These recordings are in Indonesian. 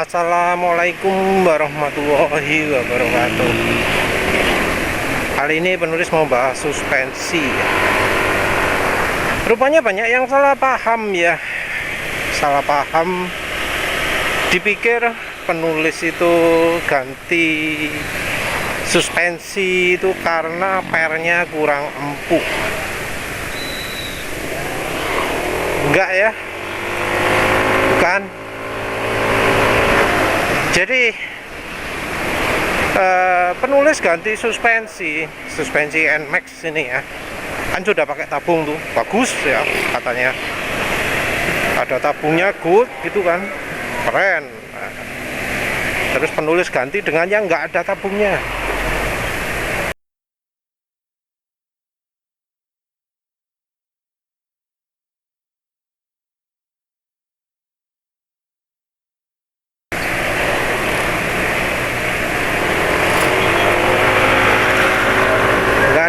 Assalamualaikum warahmatullahi wabarakatuh. Kali ini penulis mau bahas suspensi. Rupanya banyak yang salah paham ya. Salah paham, dipikir penulis itu ganti suspensi itu karena pernya kurang empuk. Enggak ya, bukan. Jadi penulis ganti suspensi NMAX ini ya, kan sudah pakai tabung tuh, bagus ya katanya, ada tabungnya good gitu kan, keren. Terus penulis ganti dengan yang nggak ada tabungnya.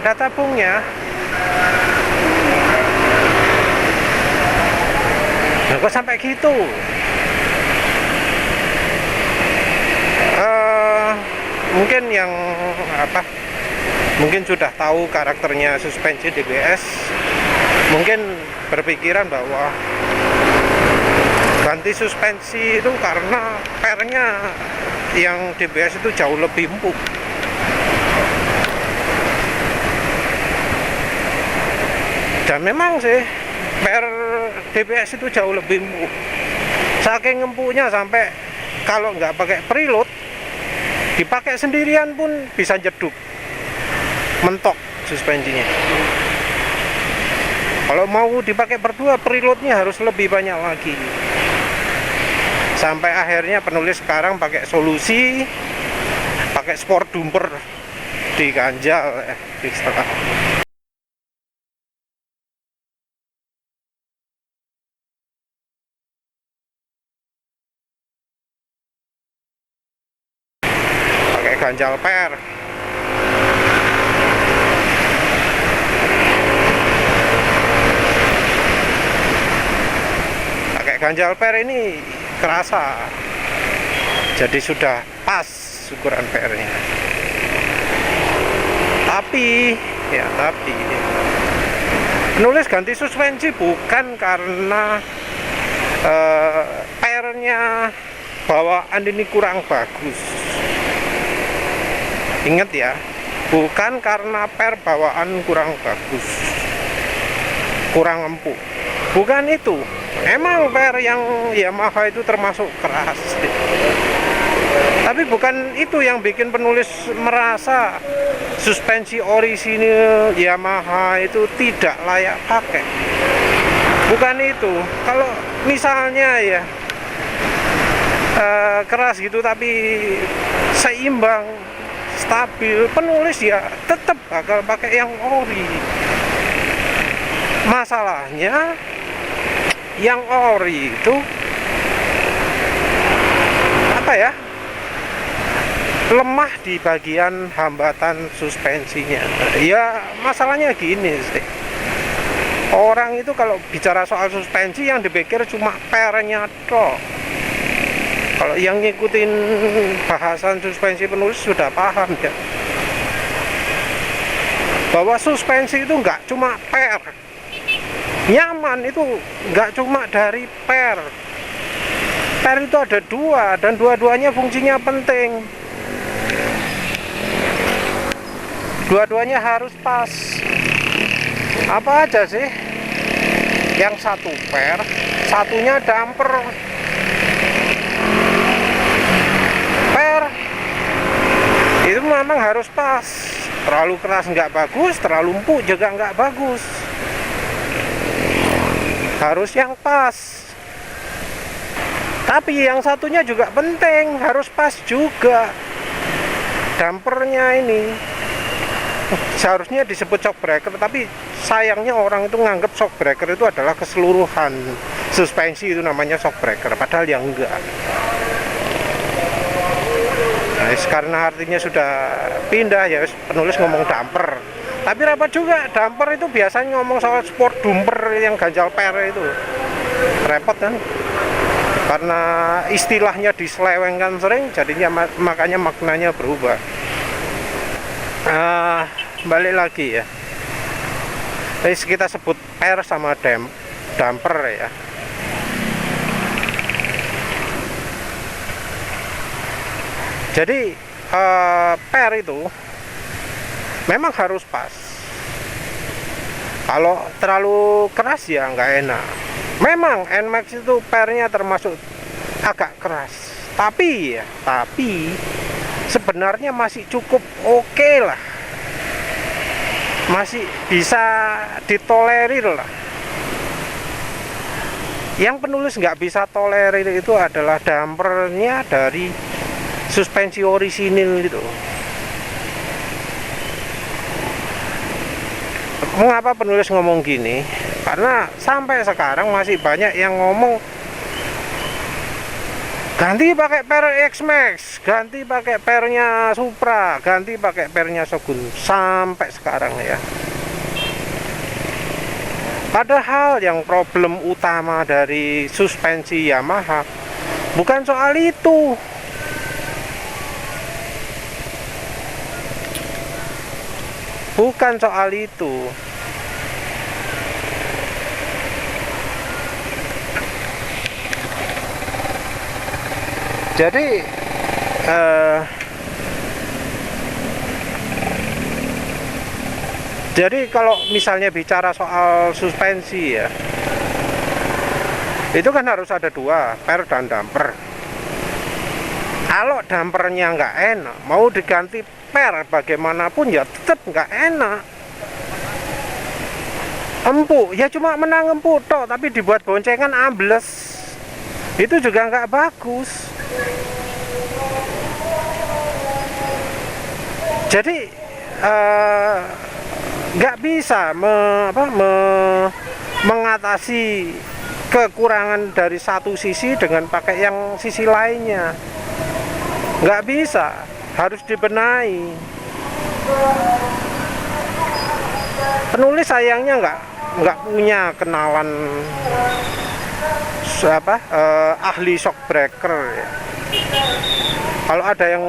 Ada tabungnya. Nah, kok sampai gitu? Mungkin yang mungkin sudah tahu karakternya suspensi DBS, mungkin berpikiran bahwa ganti suspensi itu karena pernya yang DBS itu jauh lebih empuk. Dan memang sih per DBS itu jauh lebih empuk. Saking empuknya sampai kalau nggak pakai preload, dipakai sendirian pun bisa jeduk, mentok suspensinya. Kalau mau dipakai berdua, preloadnya harus lebih banyak lagi. Sampai akhirnya penulis sekarang pakai solusi, pakai sport dumper di ganjal di setengah. Ganjal per. Pakai ganjal per ini kerasa. Jadi sudah pas ukuran pernya. Tapi penulis ganti suspensi bukan karena pernya bawaan ini kurang bagus. Ingat ya, bukan karena per bawaan kurang bagus, kurang empuk, bukan itu. Emang per yang Yamaha itu termasuk keras, tapi bukan itu yang bikin penulis merasa suspensi orisinil Yamaha itu tidak layak pakai. Bukan itu. Kalau misalnya ya keras gitu tapi seimbang, stabil, penulis ya tetap bakal pakai yang ori. Masalahnya yang ori itu lemah di bagian hambatan suspensinya. Ya masalahnya gini sih, orang itu kalau bicara soal suspensi yang dipikir cuma pernya tok. Kalau yang ngikutin bahasan suspensi penulis sudah paham ya, bahwa suspensi itu nggak cuma per, nyaman itu nggak cuma dari per itu ada dua, dan dua-duanya fungsinya penting, dua-duanya harus pas. Apa aja sih? Yang satu per, satunya damper. Itu memang harus pas. Terlalu keras nggak bagus, terlalu empuk juga nggak bagus. Harus yang pas. Tapi yang satunya juga penting, harus pas juga. Dampernya ini seharusnya disebut shock breaker, tapi sayangnya orang itu nganggap shock breaker itu adalah keseluruhan suspensi, itu namanya shock breaker, padahal yang enggak. Karena artinya sudah pindah ya, penulis ngomong damper. Tapi rapat juga, damper itu biasanya ngomong soal sport dumper yang ganjal per itu. Repot kan? karena istilahnya diselewengkan sering, jadinya makanya maknanya berubah. Balik lagi ya, kita sebut per sama damper ya. Jadi per itu memang harus pas. Kalau terlalu keras ya nggak enak. Memang NMAX itu pernya termasuk agak keras, tapi sebenarnya masih cukup oke lah, masih bisa ditolerir lah. Yang penulis nggak bisa tolerir itu adalah dampernya dari suspensi orisinil gitu. Mengapa penulis ngomong gini? Karena sampai sekarang masih banyak yang ngomong ganti pakai per X-Max, ganti pakai pernya Supra, ganti pakai pernya Shogun, sampai sekarang ya. Padahal yang problem utama dari suspensi Yamaha bukan soal itu. Bukan soal itu. Jadi kalau misalnya bicara soal suspensi ya, itu kan harus ada dua, per dan damper. Kalau dampernya nggak enak, mau diganti per bagaimanapun ya tetap nggak enak. Empuk ya, cuma menang empuk toh, tapi dibuat boncengan ambles, itu juga nggak bagus. Jadi nggak bisa mengatasi kekurangan dari satu sisi dengan pakai yang sisi lainnya. Nggak bisa, harus dibenahi. Penulis sayangnya nggak punya kenalan ahli shock breaker ya. Kalau ada yang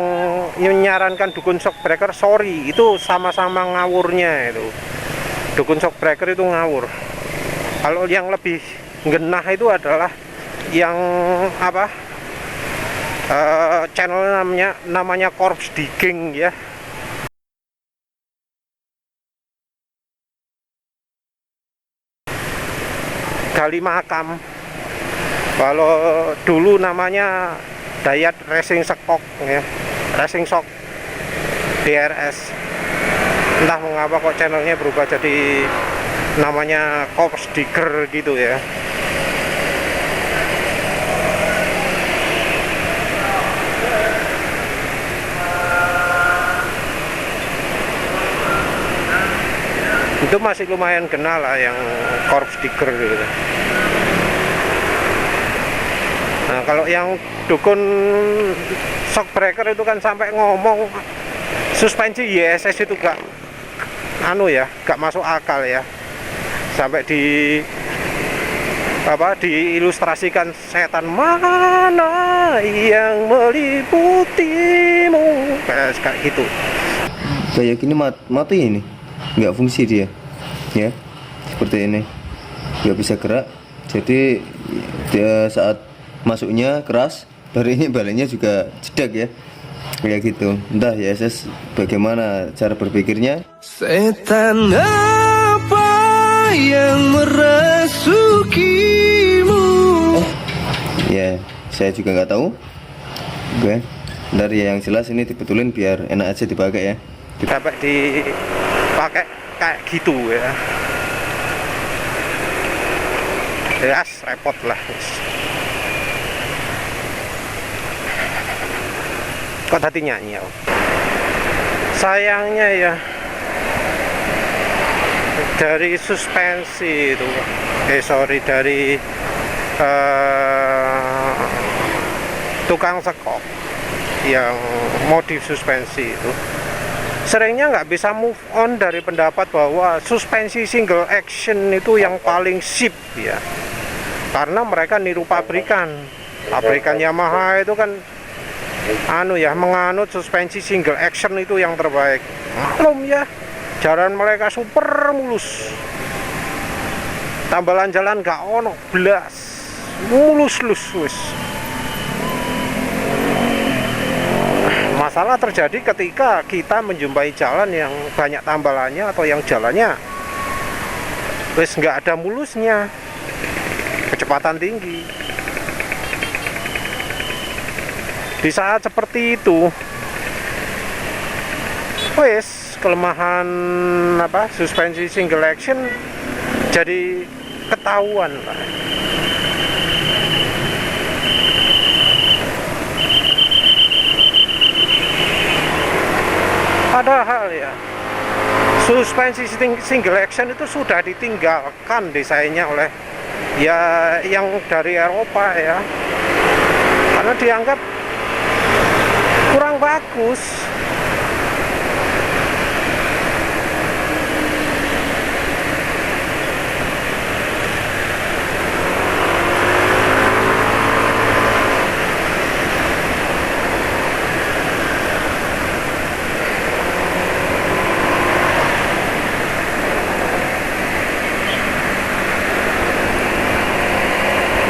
menyarankan dukun shock breaker, sorry, itu sama-sama ngawurnya itu. Dukun shock breaker itu ngawur. Kalau yang lebih genah itu adalah yang channel namanya Corpse Digging ya. Gali makam. Kalau dulu namanya Dayat Racing Shock ya, Racing Shock DRS. Entah mengapa kok channelnya berubah jadi namanya Corpse Digger gitu ya. Itu masih lumayan kenal lah yang Corpse Digger gitu. Nah, kalau yang dukun shock breaker itu kan sampai ngomong suspensi YSS itu gak masuk akal ya. Sampai diilustrasikan setan mana yang meliputimu, kayak gitu. Kayak gini mati ini, nggak fungsi dia, ya seperti ini, nggak bisa gerak. Jadi dia saat masuknya keras, baliknya juga jedak ya, kayak gitu. Entah ya SS bagaimana cara berpikirnya. Setan apa yang merasukimu? Ya saya juga nggak tahu. Oke, ntar ya yang jelas ini dibetulin biar enak aja dipakai ya. Sampai dipakai kayak gitu ya. Jelas repot lah. Kok tadi nyanyi ya? Sayangnya ya, dari suspensi itu, dari tukang sekop yang modif suspensi itu seringnya nggak bisa move on dari pendapat bahwa suspensi single action itu yang paling sip ya, karena mereka niru pabrikan. Pabrikan Yamaha itu kan menganut suspensi single action itu yang terbaik. Maklum ya, jalan mereka super mulus, tambalan jalan gak ono belas, mulus wis. Masalah terjadi ketika kita menjumpai jalan yang banyak tambalannya atau yang jalannya wis nggak ada mulusnya, kecepatan tinggi. Di saat seperti itu, wis kelemahan suspensi single action jadi ketahuan lah. Padahal ya, suspensi single action itu sudah ditinggalkan desainnya oleh yang dari Eropa ya, karena dianggap kurang bagus.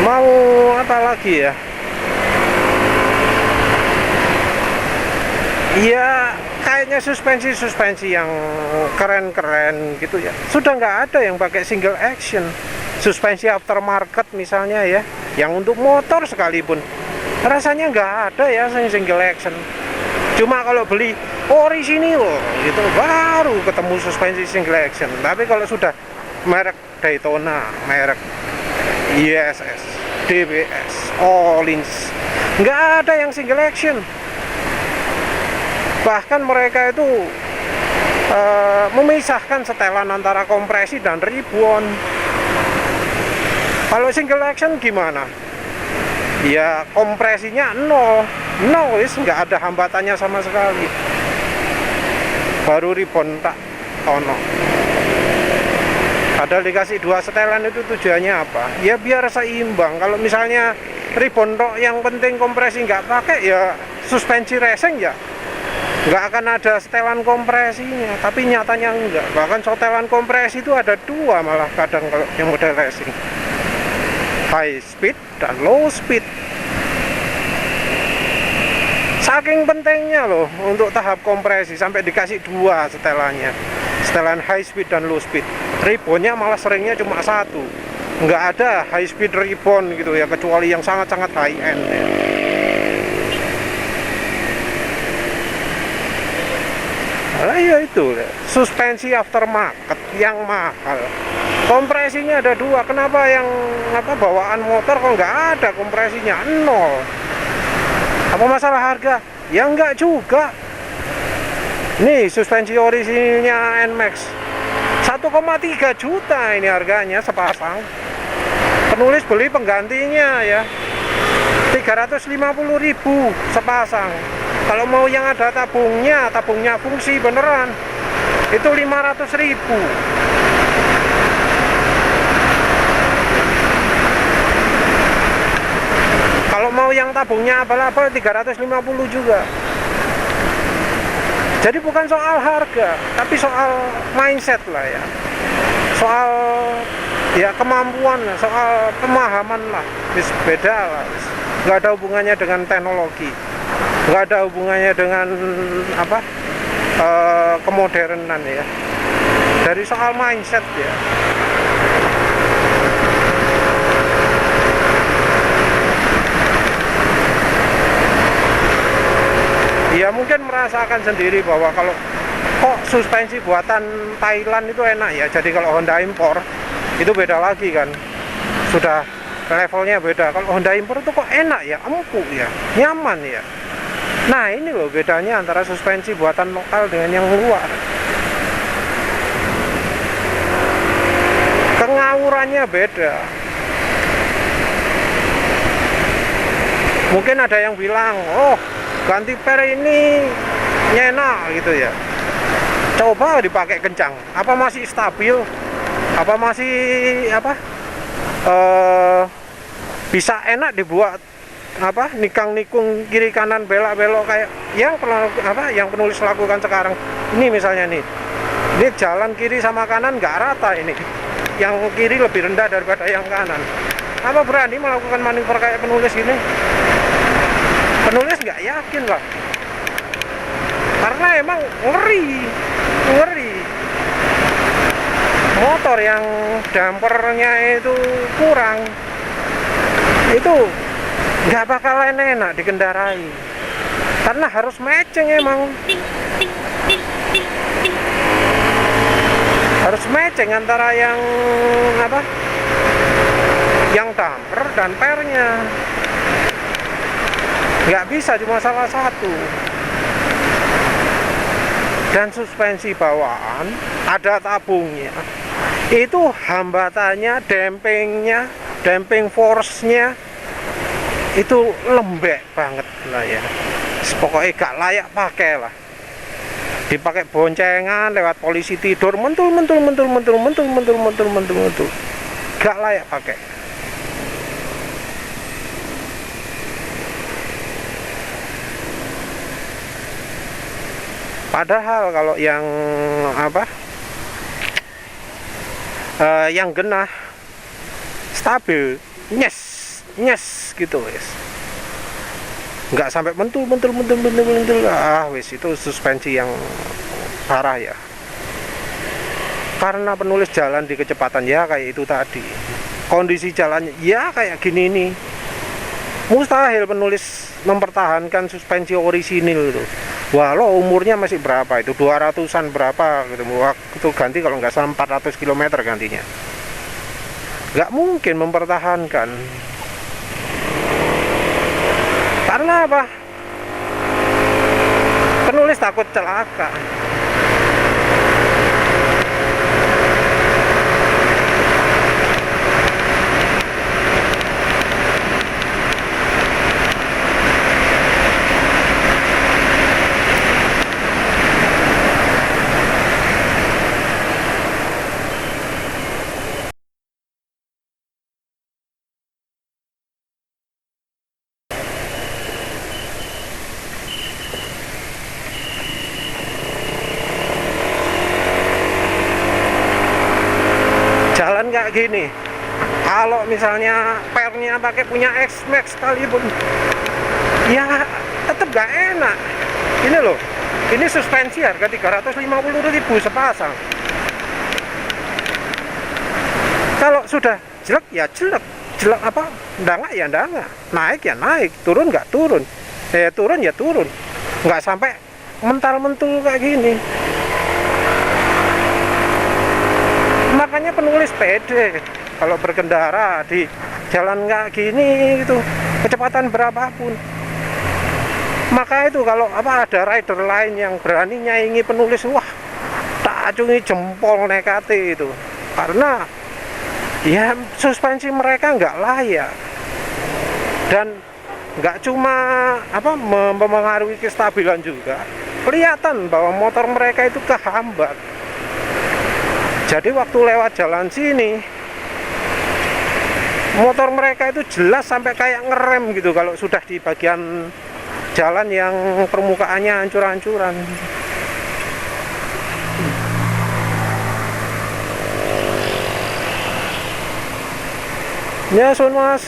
Mau apa lagi ya? Iya, kayaknya suspensi yang keren-keren gitu ya, sudah nggak ada yang pakai single action. Suspensi aftermarket misalnya ya, yang untuk motor sekalipun rasanya nggak ada ya single action. Cuma kalau beli orisinil gitu baru ketemu suspensi single action. Tapi kalau sudah merek Daytona, merek ISS, DBS, Ohlins, nggak ada yang single action. Bahkan mereka itu memisahkan setelan antara kompresi dan ribbon. Kalau single action gimana? Ya kompresinya nol, wis nggak ada hambatannya sama sekali. Baru ribbon tak ono. Padahal dikasih 2 setelan itu tujuannya apa? Ya biar seimbang. Kalau misalnya ribbon tok yang penting kompresi nggak pakai, ya suspensi racing ya nggak akan ada setelan kompresinya. Tapi nyatanya enggak. Bahkan setelan kompresi itu ada 2 malah kadang kalau yang model racing, high speed dan low speed. Saking pentingnya loh untuk tahap kompresi sampai dikasih 2 setelannya, setelan high speed dan low speed. Ribbonnya malah seringnya cuma 1, nggak ada high speed ribbon gitu ya, kecuali yang sangat-sangat high end ya. Nah, ya itu suspensi aftermarket yang mahal, kompresinya ada 2. Kenapa yang bawaan motor kok nggak ada kompresinya, 0? Apa masalah harga? Ya enggak juga. Nih suspensi orisinilnya NMAX 1,3 juta ini harganya sepasang. Penulis beli penggantinya ya 350.000 sepasang. Kalau mau yang ada tabungnya fungsi beneran, itu 500.000. Kalau mau yang tabungnya abal-abal 350 juga. Jadi bukan soal harga, tapi soal mindset lah ya. Soal ya kemampuan, soal pemahaman lah. Beda lah. Nggak ada hubungannya dengan teknologi. Nggak ada hubungannya dengan kemodernan ya. Dari soal mindset ya. Ya mungkin merasakan sendiri bahwa kalau kok suspensi buatan Thailand itu enak ya. Jadi kalau Honda impor itu beda lagi kan. Sudah levelnya beda. Kalau Honda impor itu kok enak ya, empuk ya, nyaman ya. Nah ini loh bedanya antara suspensi buatan lokal dengan yang luar. Kengawurannya beda. Mungkin ada yang bilang, oh ganti per ini nyenak gitu ya. Coba dipakai kencang, apa masih stabil? Apa masih bisa enak dibuat nikang nikung kiri kanan belok belok kayak yang penulis lakukan sekarang ini. Misalnya nih, ini jalan kiri sama kanan nggak rata, ini yang kiri lebih rendah daripada yang kanan. Apa berani melakukan manuver kayak penulis ini? Penulis nggak yakin lah, karena emang ngeri motor yang dampernya itu kurang, itu nggak bakalan enak dikendarai, karena harus matching. Emang harus matching antara yang damper dan pernya, nggak bisa cuma salah satu. Dan suspensi bawaan ada tabungnya, itu hambatannya, damping force-nya itu lembek banget lah ya. Pokoknya gak layak pakai lah, dipakai boncengan lewat polisi tidur, mentul, gak layak pakai. Padahal kalau yang yang genah stabil, nyes gitu wes, nggak sampai mentul, wes itu suspensi yang parah ya. Karena penulis jalan di kecepatan ya kayak itu tadi, kondisi jalannya ya kayak gini nih, mustahil penulis mempertahankan suspensi orisinil itu. Walau umurnya masih berapa itu, 200-an berapa gitu, waktu ganti kalau nggak salah 400 km gantinya, nggak mungkin mempertahankan. Karena apa? Penulis takut celaka. Jalan kayak gini, kalau misalnya pernya pakai punya X-Max sekalipun, ya tetap gak enak. Ini loh, ini suspensi harga 350.000 sepasang. Kalau sudah jelek ya jelek apa, ndangak ya ndangak, naik ya naik, turun nggak turun, turun ya turun, nggak sampai mental-mentul kayak gini. Makanya penulis pede kalau berkendara di jalan kayak gini gitu, kecepatan berapapun. Maka itu kalau ada rider lain yang berani nyaingi penulis, wah tak acungi jempol nekati itu, karena ya suspensi mereka nggak layak, dan nggak cuma mempengaruhi kestabilan juga, kelihatan bahwa motor mereka itu kehambat. Jadi waktu lewat jalan sini, motor mereka itu jelas sampai kayak ngerem gitu kalau sudah di bagian jalan yang permukaannya hancur-hancuran. Ya sun mas.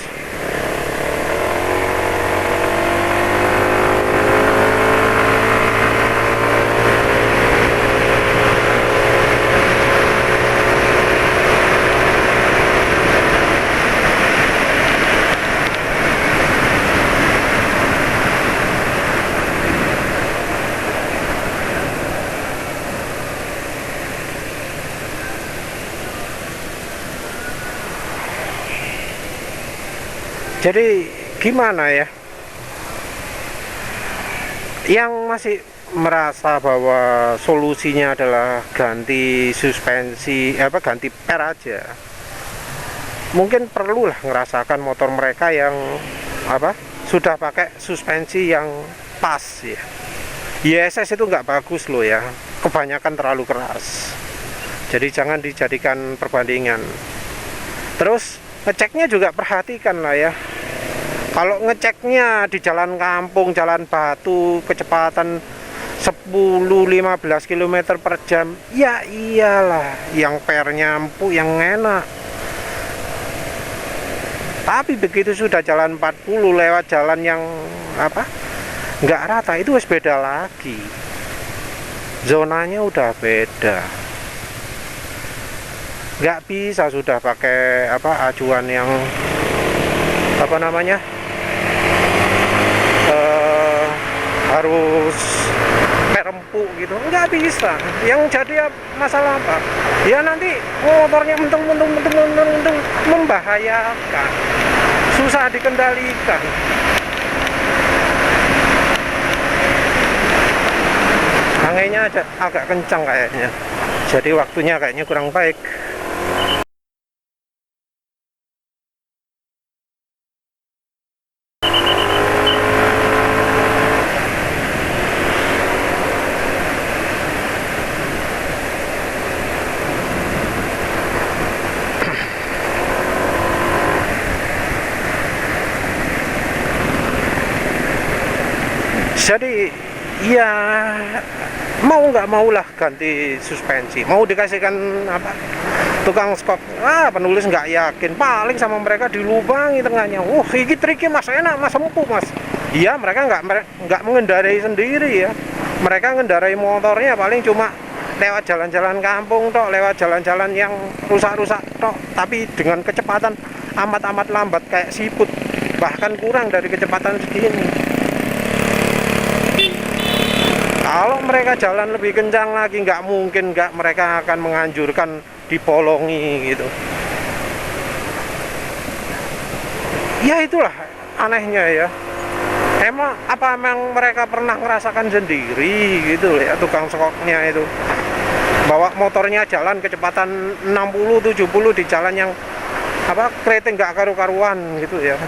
Jadi gimana ya, yang masih merasa bahwa solusinya adalah ganti suspensi, ganti per aja, mungkin perlulah ngerasakan motor mereka yang sudah pakai suspensi yang pas ya. ISS itu nggak bagus loh ya, kebanyakan terlalu keras, jadi jangan dijadikan perbandingan. Terus ngeceknya juga perhatikan lah ya, Kalau ngeceknya di jalan kampung, jalan batu, kecepatan 10-15 km per jam, ya iyalah yang pernya empuk, yang enak. Tapi begitu sudah jalan 40 lewat jalan yang nggak rata, itu wis beda lagi. Zonanya udah beda. Nggak bisa sudah pakai acuan yang harus perempuk gitu, nggak bisa. Yang jadi masalah apa? Ya nanti motornya mentung membahayakan, susah dikendalikan. Anginnya agak kencang kayaknya, jadi waktunya kayaknya kurang baik. Jadi ya mau nggak maulah ganti suspensi, mau dikasihkan tukang skop, penulis nggak yakin, paling sama mereka dilubangi tengahnya. Ini triknya mas, enak mas, empuk mas. Iya, mereka nggak mengendarai sendiri ya, mereka mengendarai motornya paling cuma lewat jalan-jalan kampung tok, lewat jalan-jalan yang rusak-rusak tok, tapi dengan kecepatan amat-amat lambat kayak siput, bahkan kurang dari kecepatan segini. Kalau mereka jalan lebih kencang lagi, nggak mungkin mereka akan menganjurkan dipolongi gitu. Ya itulah anehnya ya. Emang mereka pernah merasakan sendiri gitu ya, tukang skopnya itu bawa motornya jalan kecepatan 60-70 di jalan yang keriting nggak karu-karuan gitu ya.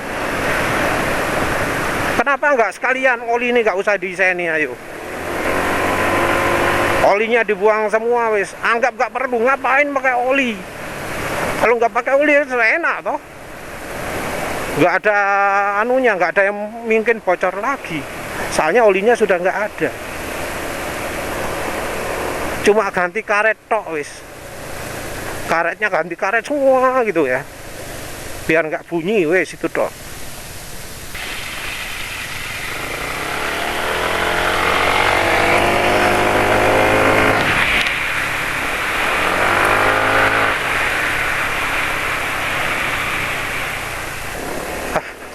Kenapa nggak sekalian oli ini nggak usah didesaini, ayo. Olinya dibuang semua wis, anggap nggak perlu, ngapain pakai oli? Kalau nggak pakai oli enak toh, nggak ada nggak ada yang mungkin bocor lagi, soalnya olinya sudah nggak ada, cuma ganti karet tok wis, karetnya ganti karet semua gitu ya, biar nggak bunyi wis, itu tok.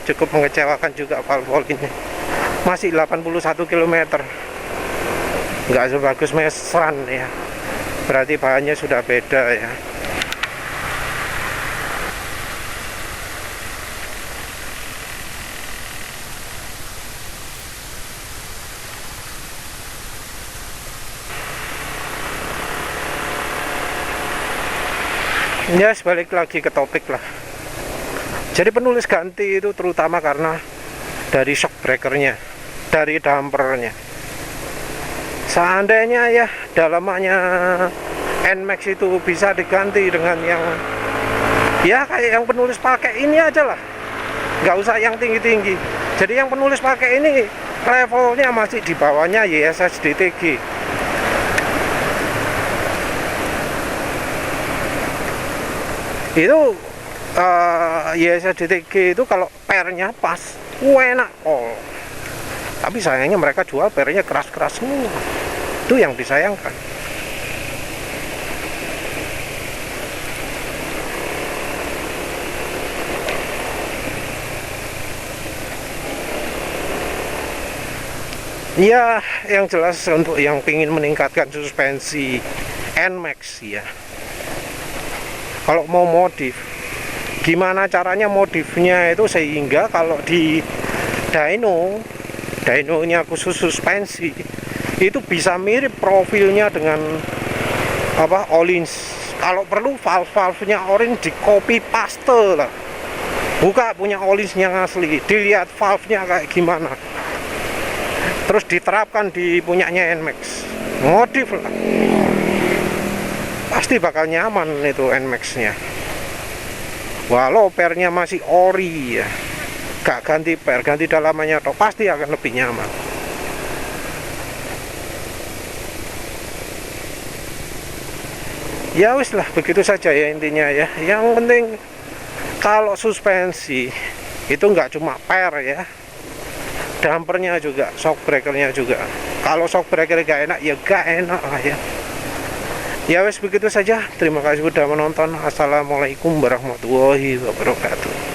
Cukup mengecewakan juga valve ini, masih 81 km, nggak sebagus Mesran ya, berarti bahannya sudah beda ya. Ya, balik lagi ke topik lah. Jadi penulis ganti itu terutama karena dari shock breakernya, dari dampernya. Seandainya ya dalamannya NMAX itu bisa diganti dengan yang ya kayak yang penulis pakai ini aja lah, nggak usah yang tinggi-tinggi. Jadi yang penulis pakai ini levelnya masih di bawahnya YSS DTG. Itu YSS DTG itu kalau pernya pas, enak tapi sayangnya mereka jual pernya keras-keras semua, itu yang disayangkan. Ya, yang jelas untuk yang ingin meningkatkan suspensi NMAX ya, kalau mau modif, gimana caranya modifnya itu sehingga kalau di dynonya khusus suspensi itu bisa mirip profilnya dengan Öhlins. Kalau perlu valve-nya Öhlins di copy paste lah, buka punya Öhlins yang asli, dilihat valve-nya kayak gimana, terus diterapkan di punyanya NMAX, modif lah, pasti bakal nyaman itu NMAX nya. Walau pernya masih ori ya, gak ganti per, ganti dalamannya toh pasti akan lebih nyaman. Ya wis lah, begitu saja ya intinya ya. Yang penting kalau suspensi itu nggak cuma per ya, dampernya juga, shock breakernya juga. Kalau shock breaker gak enak ya gak enak lah ya. Ya wes begitu saja. Terima kasih sudah menonton. Assalamualaikum warahmatullahi wabarakatuh.